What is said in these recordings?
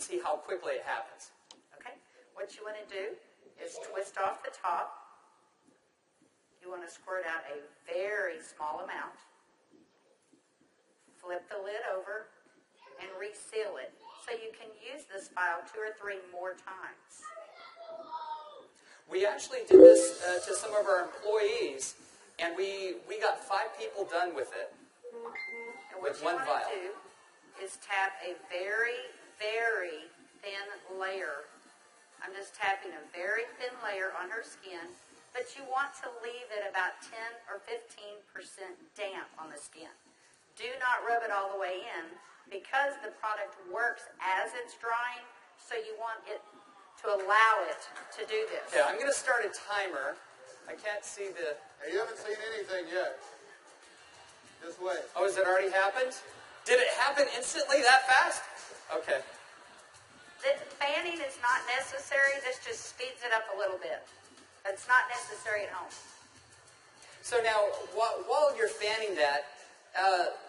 can see how quickly it happens. Okay. What you want to do is twist off the top. You want to squirt out a very small amount. Flip the lid over and reseal it so you can use this file 2 or 3 more times. We actually did this to some of our employees, and we got 5 people done with it. And what you want to do is tap a very, very thin layer. I'm just tapping a very thin layer on her skin, but you want to leave it about 10 or 15% damp on the skin. Do not rub it all the way in because the product works as it's drying, so you want it to allow it to do this. Yeah, I'm going to start a timer. I can't see the... Hey, you haven't seen anything yet. Just wait. Oh, has it already happened? Did it happen instantly that fast? Okay. The fanning is not necessary. This just speeds it up a little bit. It's not necessary at home. So now, while you're fanning that,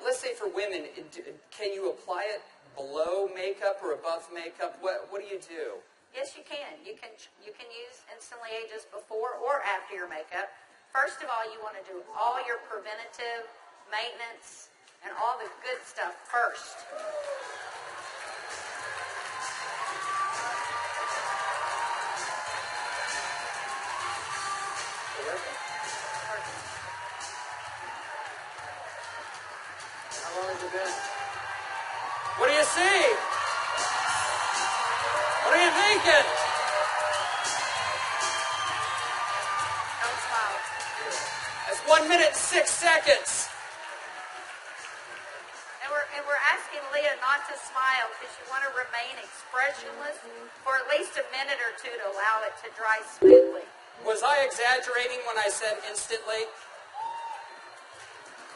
let's say for women, can you apply it below makeup or above makeup? What do you do? Yes, you can. You can use Instantly Ageless before or after your makeup. First of all, you want to do all your preventative maintenance and all the good stuff first. How long has it been? What do you see? What are you thinking? Don't smile. That's 1 minute and 6 seconds. And we're asking Leah not to smile because you want to remain expressionless for at least a minute or 2 to allow it to dry smoothly. Was I exaggerating when I said instantly?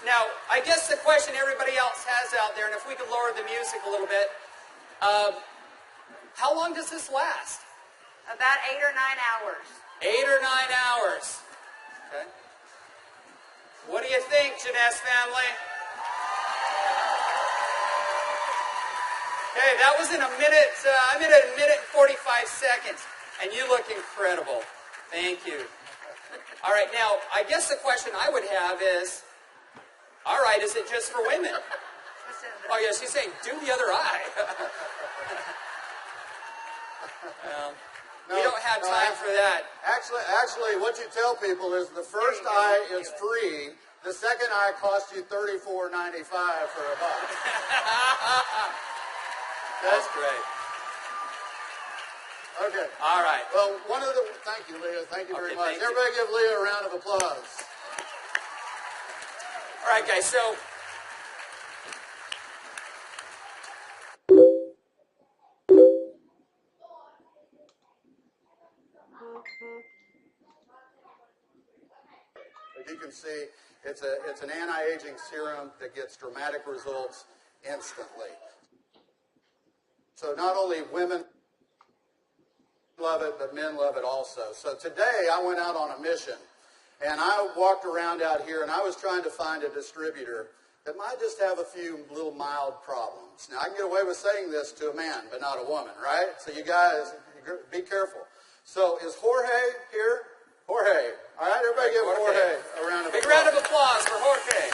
Now, I guess the question everybody else has out there, and if we could lower the music a little bit, how long does this last? About 8 or 9 hours. 8 or 9 hours. Okay. What do you think, Jeunesse family? Okay, that was in a minute. I'm in a minute and 45 seconds, and you look incredible. Thank you. All right, now, I guess the question I would have is, all right, is it just for women? Oh, yeah, she's saying, do the other eye. We don't have time for that. Actually, what you tell people is the first eye is free. The second eye costs you $34.95 for a buck. That's great. Okay. All right. Well, thank you, Leah. Thank you very much. Thank you. Everybody give Leah a round of applause. All right, guys, so as you can see, it's an anti-aging serum that gets dramatic results instantly. So not only women love it, but men love it also. So today I went out on a mission, and I walked around out here, and I was trying to find a distributor that might just have a few little mild problems. Now, I can get away with saying this to a man, but not a woman, right? So you guys, be careful. So is Jorge here? Jorge. All right, everybody give Jorge a round of applause. Big round of applause for Jorge.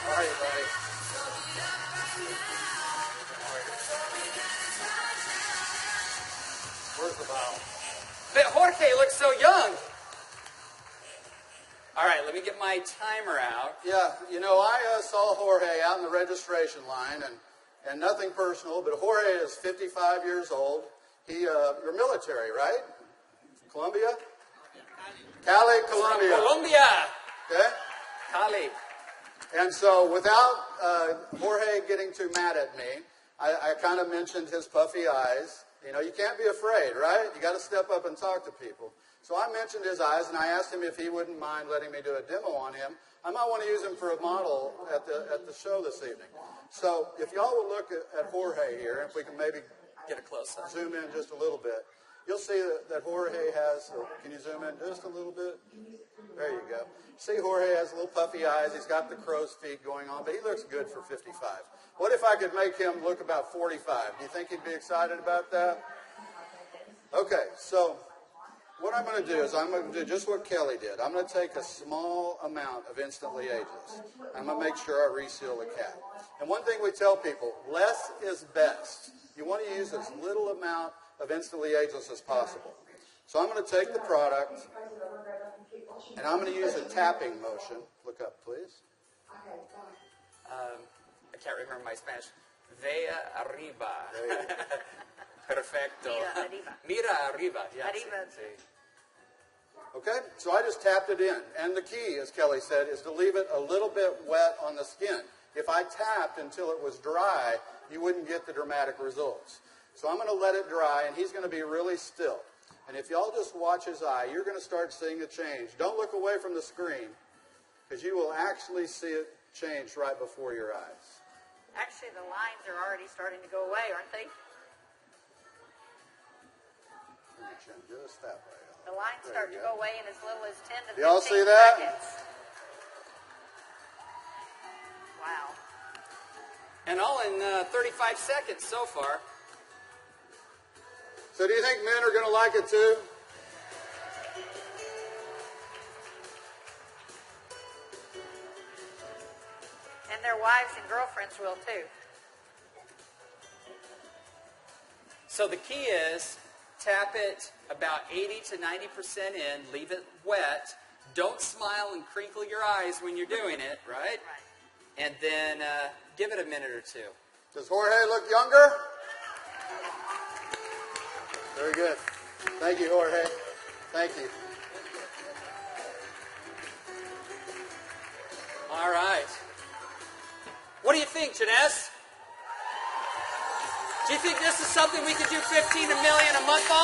How are you, buddy? Where's the bottle? But Jorge looks so young. All right, let me get my timer out. Yeah, you know, I saw Jorge out in the registration line, and nothing personal, but Jorge is 55 years old. You're military, right? Colombia? Cali, Colombia. Colombia. Okay? Cali. And so without Jorge getting too mad at me, I kind of mentioned his puffy eyes. You know, you can't be afraid, right? You got to step up and talk to people. So I mentioned his eyes, and I asked him if he wouldn't mind letting me do a demo on him. I might want to use him for a model at the show this evening. So if y'all will look at Jorge here, if we can maybe get a close-up, zoom in just a little bit, you'll see that Jorge has, can you zoom in just a little bit? There you go. See, Jorge has little puffy eyes. He's got the crow's feet going on, but he looks good for 55. What if I could make him look about 45? Do you think he'd be excited about that? Okay, so what I'm going to do is I'm going to do just what Kelly did. I'm going to take a small amount of Instantly Ageless. I'm going to make sure I reseal the cap. And one thing we tell people, less is best. You want to use as little amount of Instantly Ageless as possible. So I'm going to take the product, and I'm going to use a tapping motion. Look up, please. I can't remember my Spanish. Vea arriba. Perfecto. Mira arriba. Yes. Arriba. Okay, so I just tapped it in. And the key, as Kelly said, is to leave it a little bit wet on the skin. If I tapped until it was dry, you wouldn't get the dramatic results. So I'm going to let it dry, and he's going to be really still. And if y'all just watch his eye, you're going to start seeing a change. Don't look away from the screen, because you will actually see it change right before your eyes. Actually, the lines are already starting to go away, aren't they? Just that way. The lines start to go away in as little as 10 to 15 Y'all see that? seconds. Wow. And all in 35 seconds so far. So do you think men are going to like it too? And their wives and girlfriends will too. So the key is tap it about 80 to 90% in, leave it wet. Don't smile and crinkle your eyes when you're doing it, right? Right. And then give it a minute or two. Does Jorge look younger? Very good. Thank you, Jorge. Thank you. All right. What do you think, Janess? Do you think this is something we could do 15 million a month on?